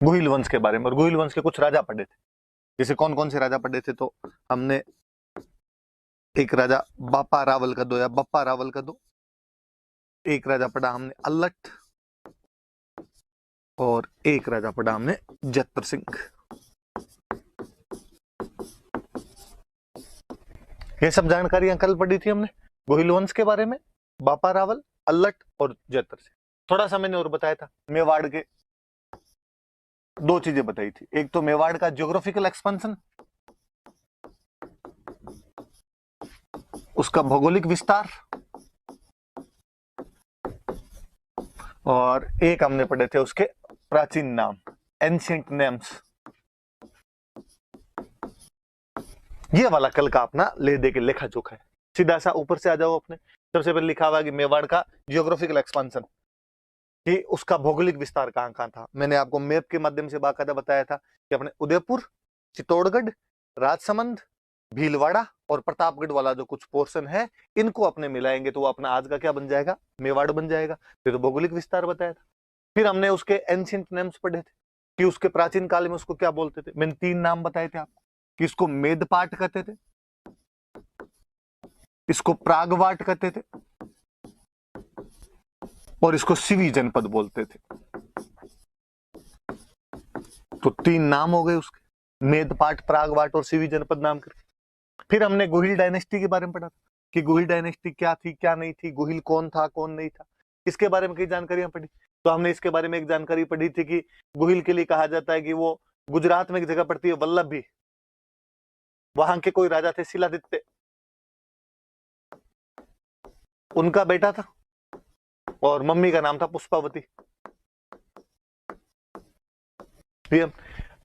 गुहिल वंश के बारे में। और गुहिल वंश के कुछ राजा पढ़े थे, जैसे कौन कौन से राजा पढ़े थे, तो हमने एक राजा बापा रावल का दो या बप्पा रावल का दो, एक राजा पढ़ा हमने अल्लट, और एक राजा पढ़ा हमने जत्र सिंह। ये सब जानकारियां कल पढ़ी थी हमने गोहिल वंश के बारे में, बापा रावल, अल्लट और जत्र सिंह। थोड़ा सा मैंने और बताया था मेवाड़ के, दो चीजें बताई थी, एक तो मेवाड़ का ज्योग्राफिकल एक्सपेंशन, उसका भौगोलिक विस्तार, और एक हमने पढ़े थे उसके प्राचीन नाम, एंशिएंट नेम्स। ये वाला कल का अपना ले दे के लेखा जोखा है। सीधा सा ऊपर से आ जाओ अपने, सबसे पहले लिखा हुआ है कि मेवाड़ का जियोग्राफिकल एक्सपेंशन, कि उसका भौगोलिक विस्तार कहां कहां था। मैंने आपको मैप के माध्यम से बाकायदा बताया था कि अपने उदयपुर, चित्तौड़गढ़, राजसमंद, भीलवाड़ा और प्रतापगढ़ वाला जो कुछ पोर्शन है, इनको अपने मिलाएंगे तो वो अपना आज का क्या बन जाएगा, मेवाड़ बन जाएगा। फिर तो भौगोलिक विस्तार बताया था। फिर हमने उसके एंशिएंट नेम्स पढ़े थे कि उसके प्राचीन काल में उसको क्या बोलते थे। मैंने 3 नाम बताए थे आपको, कि इसको मेदपाट कहते थे, इसको प्रागवाट कहते थे, और इसको सिवी जनपद बोलते थे। तो 3 नाम हो गए उसके, मेदपाट, प्रागवाट और सिवी जनपद नाम करके। फिर हमने गोहिल डायनेस्टी के बारे में पढ़ा कि गोहिल डायनेस्टी क्या थी क्या नहीं थी, गोहिल कौन था कौन नहीं था, इसके बारे में कई जानकारियां पढ़ी। तो हमने इसके बारे में एक जानकारी पढ़ी थी कि गोहिल के लिए कहा जाता है कि वो गुजरात में एक जगह पड़ती है वल्लभी, वहां के कोई राजा थे शिलादित्य, उनका बेटा था, और मम्मी का नाम था पुष्पावती।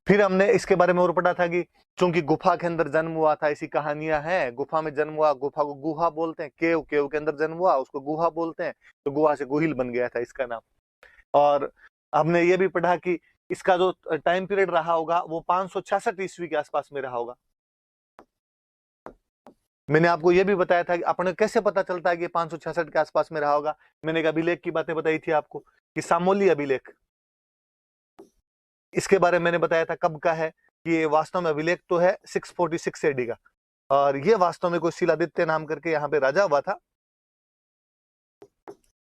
फिर हमने इसके बारे में और पढ़ा था कि चूंकि गुफा के अंदर जन्म हुआ था, ऐसी कहानियां हैं, गुफा में जन्म हुआ, गुफा को गुहा बोलते हैं, केव केव के अंदर जन्म हुआ, उसको गुहा बोलते हैं, तो गुहा से गोहिल बन गया था इसका नाम। और हमने ये भी पढ़ा कि इसका जो टाइम पीरियड रहा होगा वो 566 ईस्वी के आसपास में रहा होगा। मैंने आपको यह भी बताया था कि अपने कैसे पता चलता है कि 566 के आसपास में रहा होगा। मैंने एक अभिलेख की बातें बताई थी आपको कि सामोली अभिलेख, इसके बारे में मैंने बताया था कब का है, कि ये वास्तव में अभिलेख तो है 646 एडी का, और ये वास्तव में कोई शिलादित्य नाम करके यहाँ पे राजा हुआ था,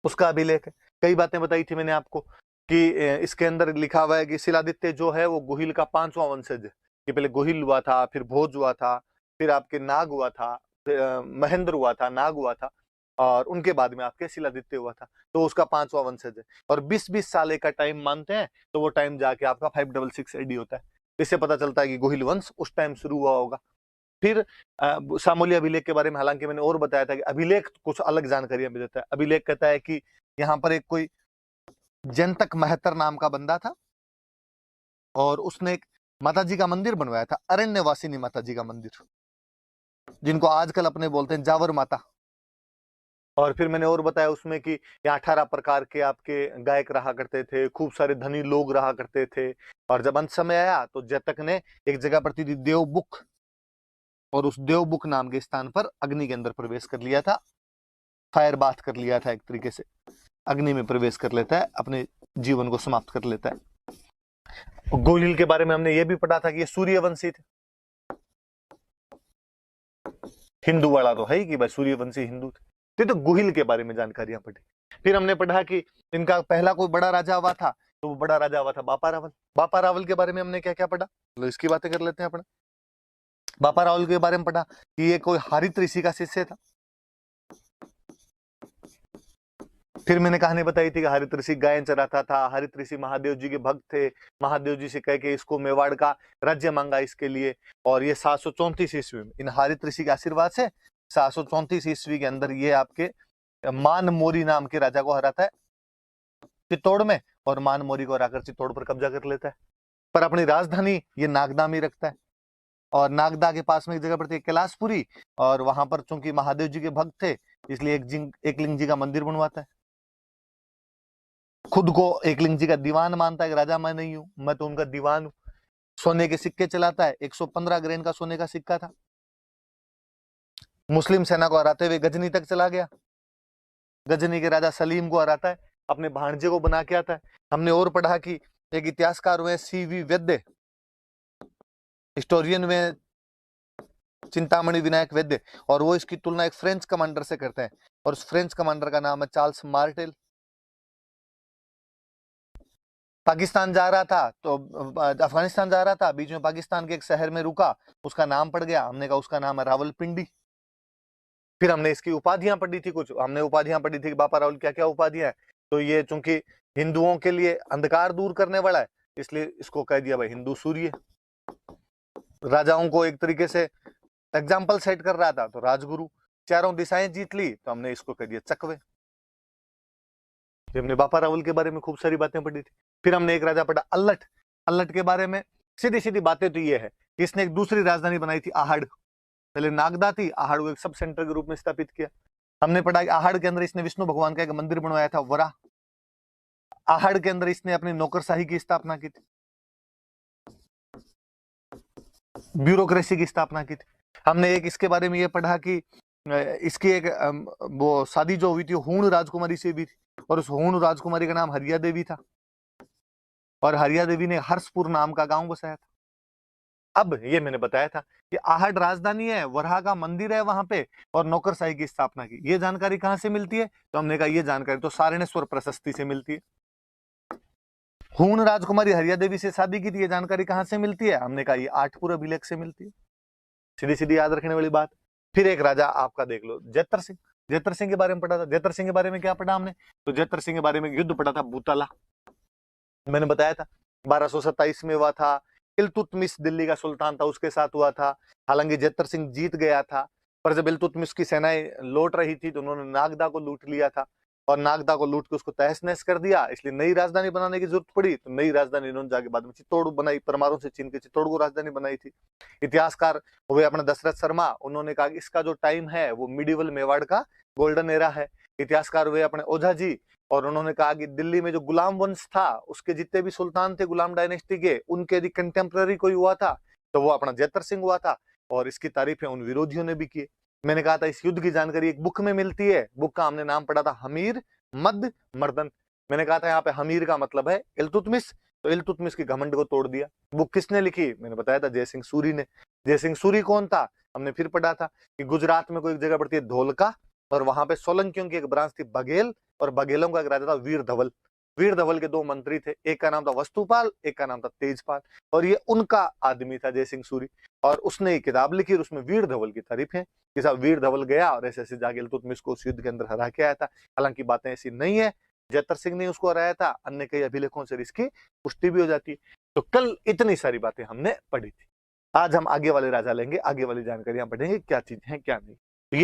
उसका अभिलेख है। कई बातें बताई थी मैंने आपको कि इसके अंदर लिखा हुआ है कि शिलादित्य जो है वो गोहिल का 5वां वंशज है, कि पहले गोहिल हुआ था, फिर भोज हुआ था, फिर आपके नाग हुआ था, महेंद्र हुआ था, नाग हुआ था, और उनके बाद में आपके शिलादित्य हुआ था, तो उसका 5वां वंशज है। और 20-20 साल का टाइम मानते हैं, तो वो टाइम जाके आपका 566 एडी होता है। इससे पता चलता है कि गोहिल वंश उस टाइम शुरू हुआ होगा। फिर सामोली अभिलेख के बारे में हालांकि मैंने और बताया था कि अभिलेख कुछ अलग जानकारियां भी देता है। अभिलेख कहता है कि यहाँ पर एक कोई जंतक महतर नाम का बंदा था, और उसने एक माता जी का मंदिर बनवाया था, अरण्यवासिनी माता जी का मंदिर, जिनको आजकल अपने बोलते हैं जावर माता। और फिर मैंने और बताया उसमें कि यहाँ 18 प्रकार के आपके गायक रहा करते थे, खूब सारे धनी लोग रहा करते थे। और जब अंत समय आया तो जतक ने एक जगह पड़ती थी देवबुक, और उस देवबुक नाम के स्थान पर अग्नि के अंदर प्रवेश कर लिया था, फायर बाथ कर लिया था, एक तरीके से अग्नि में प्रवेश कर लेता है, अपने जीवन को समाप्त कर लेता है। गोहिल के बारे में हमने ये भी पढ़ा था कि ये सूर्यवंशी थे। हिंदू वाला तो है ही कि भाई सूर्यवंशी हिंदू थे, तो गोहिल के बारे में जानकारियां पढ़ी। फिर हमने पढ़ा कि इनका पहला कोई बड़ा राजा हुआ था, तो वो बड़ा राजा हुआ था बापा रावल। बापा रावल के बारे में हमने क्या क्या पढ़ा, तो इसकी बातें कर लेते हैं अपना। बापा रावल के बारे में पढ़ा कि ये कोई हरित ऋषि का शिष्य था। फिर मैंने कहानी बताई थी कि हरित ऋषि गायन चराता था, हरित ऋषि महादेव जी के भक्त थे, महादेव जी से कह के इसको मेवाड़ का राज्य मांगा इसके लिए। और ये 734 ईस्वी में इन हरित ऋषि के आशीर्वाद से 734 ईस्वी के अंदर ये आपके मान मोरी नाम के राजा को हराता है चित्तौड़ में, और मान मोरी को हराकर चित्तौड़ पर कब्जा कर लेता है। पर अपनी राजधानी ये नागदा में रखता है, और नागदा के पास में एक जगह पड़ती है कैलाशपुरी, और वहां पर चूंकि महादेव जी के भक्त थे इसलिए एकलिंग जी का मंदिर बनवाता है। खुद को एकलिंग जी का दीवान मानता है कि राजा मैं नहीं हूं, मैं तो उनका दीवान हूं। सोने के सिक्के चलाता है, 115 ग्रेन का सोने का सिक्का था। मुस्लिम सेना को हराते हुए गजनी तक चला गया, गजनी के राजा सलीम को हराता है, अपने भांजे को बना के आता है। हमने और पढ़ा कि एक इतिहासकार हुए सीवी वैद्य, हिस्टोरियन में चिंतामणि विनायक वैद्य, और वो इसकी तुलना एक फ्रेंच कमांडर से करते हैं, और उस फ्रेंच कमांडर का नाम है चार्ल्स मार्टेल। पाकिस्तान जा रहा था तो अफगानिस्तान जा रहा था, बीच में पाकिस्तान के एक शहर में रुका, उसका नाम पड़ गया, हमने कहा उसका नाम है रावलपिंडी। फिर हमने इसकी उपाधियां पढ़ी थी, कुछ हमने उपाधियां पढ़ी थी कि बापा रावल क्या क्या उपाधियां है। तो ये चूंकि हिंदुओं के लिए अंधकार दूर करने वाला है, इसलिए इसको कह दिया भाई हिंदू सूर्य। राजाओं को एक तरीके से एग्जाम्पल सेट कर रहा था, तो राजगुरु। चारों दिशाएं जीत ली, तो हमने इसको कह दिया चकवे। हमने बापा रावल के बारे में खूब सारी बातें पढ़ी थी। फिर हमने एक राजा पढ़ा अल्लट। अल्लट के बारे में सीधी सीधी बातें तो ये है कि इसने एक दूसरी राजधानी बनाई थी आहड़। पहले नागदा थी, आहड़ को एक सब सेंटर के रूप में स्थापित किया। हमने पढ़ा कि आहड़ के अंदर इसने विष्णु भगवान का एक मंदिर बनवाया था, वरा। आहड़ के अंदर इसने अपनी नौकरशाही की स्थापना की थी, ब्यूरोक्रेसी की स्थापना की थी। हमने एक इसके बारे में ये पढ़ा कि इसकी एक वो शादी जो हुई थी हूण राजकुमारी से भी थी, और उस हूण राजकुमारी का नाम हरिया देवी था, और हरिया देवी ने हर्षपुर नाम का गांव बसाया था। अब ये मैंने बताया था कि आहड़ राजधानी है, वरहा का मंदिर है वहां पे, और नौकरशाही की स्थापना की। ये जानकारी कहां से मिलती है? तो हमने कहा ये जानकारी तो सारणेश्वर प्रशस्ति से मिलती है। हूण राजकुमारी हरिया देवी से शादी की थी, ये जानकारी कहां से मिलती है? हमने कहा ये आठपुर अभिलेख से मिलती है। सीधी सीधी याद रखने वाली बात। फिर एक राजा आपका देख लो, जैतर सिंह। जैतर सिंह के बारे में पढ़ा था। जैतर सिंह के बारे में क्या पढ़ा हमने? तो जैतर सिंह के बारे में युद्ध पढ़ा था बूताला, मैंने बताया था 1227 में हुआ था। इल्तुतमिश दिल्ली का सुल्तान था, उसके साथ हुआ था। हालांकि जैतर सिंह जीत गया था, पर जब इल्तुतमिश की सेनाएं लौट रही थी तो उन्होंने नागदा को लूट लिया था, और नागदा को लूट के उसको तहस नहस कर दिया। इसलिए नई राजधानी बनाने की जरूरत पड़ी, तो नई राजधानी इन्होंने जाके बाद में चित्तौड़ बनाई, परमारों से छीन के चित्तौड़ को राजधानी बनाई थी। इतिहासकार हुए अपने दशरथ शर्मा, उन्होंने कहा कि इसका जो टाइम है वो मिडिवल मेवाड़ का गोल्डन एरा है। इतिहासकार हुए अपने ओझा जी, और उन्होंने कहा कि दिल्ली में जो गुलाम वंश था, उसके जितने भी सुल्तान थे गुलाम डायनेस्टी के, उनके यदि कंटेम्प्रेरी कोई हुआ था तो वो अपना जैतर सिंह हुआ था, और इसकी तारीफें उन विरोधियों ने भी की। मैंने कहा था इस युद्ध की जानकारी एक बुक में मिलती है, बुक का हमने नाम पढ़ा था हमीर मद मर्दन। मैंने कहा था यहाँ पे हमीर का मतलब है इल्तुतमिश, तो इल्तुतमिश की घमंड को तोड़ दिया। बुक किसने लिखी? मैंने बताया था जयसिंह सूरी ने। जयसिंह सूरी कौन था? हमने फिर पढ़ा था कि गुजरात में कोई एक जगह पड़ती है धोलका, और वहां पे सोलंकियों की एक ब्रांच थी बघेल, और बघेलों का एक राजा था वीर धवल। वीर धवल के दो मंत्री थे, एक का नाम था वस्तुपाल, एक का नाम था तेजपाल, और ये उनका आदमी था जयसिंह सूरी। और उसने एक किताब लिखी और उसमें वीर धवल की तारीफ है कि साहब वीर धवल गया और ऐसे ऐसे जाके इल्तुतमिश को उस युद्ध के अंदर हरा के आया था। हालांकि बातें ऐसी नहीं है, जैतर सिंह ने उसको हराया था, अन्य कई अभिलेखों से इसकी पुष्टि भी हो जाती है। तो कल इतनी सारी बातें हमने पढ़ी थी। आज हम आगे वाले राजा लेंगे, आगे वाली जानकारियां पढ़ेंगे क्या चीज है क्या नहीं।